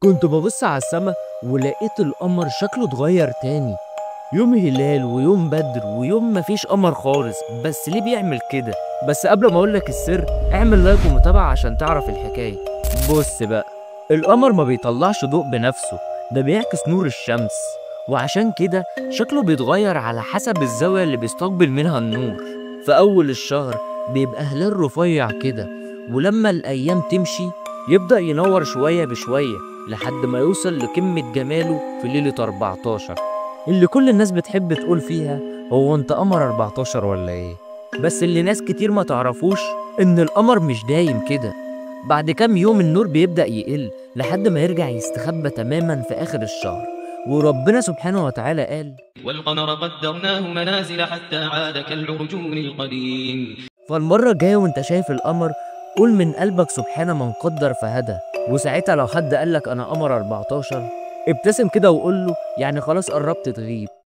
كنت ببص على السما ولقيت القمر شكله اتغير تاني. يوم هلال ويوم بدر ويوم مفيش قمر خالص. بس ليه بيعمل كده؟ بس قبل ما اقولك السر اعمل لايك ومتابعة عشان تعرف الحكاية. بص بقى، القمر ما بيطلعش ضوء بنفسه، ده بيعكس نور الشمس، وعشان كده شكله بيتغير على حسب الزاوية اللي بيستقبل منها النور. في أول الشهر بيبقى هلال رفيع كده، ولما الأيام تمشي يبدأ ينور شوية بشوية لحد ما يوصل لقمة جماله في ليلة 14 اللي كل الناس بتحب تقول فيها هو انت قمر 14 ولا ايه؟ بس اللي ناس كتير ما تعرفوش ان القمر مش دايم كده. بعد كام يوم النور بيبدأ يقل لحد ما يرجع يستخبى تماما في آخر الشهر. وربنا سبحانه وتعالى قال: والقمر قدرناه منازل حتى عاد كالعرجون القديم. فالمرة الجاية وانت شايف القمر قول من قلبك سبحان من قدر فهدى. وساعتها لو حد قالك انا قمر 14 ابتسم كده وقول له يعني خلاص قربت تغيب.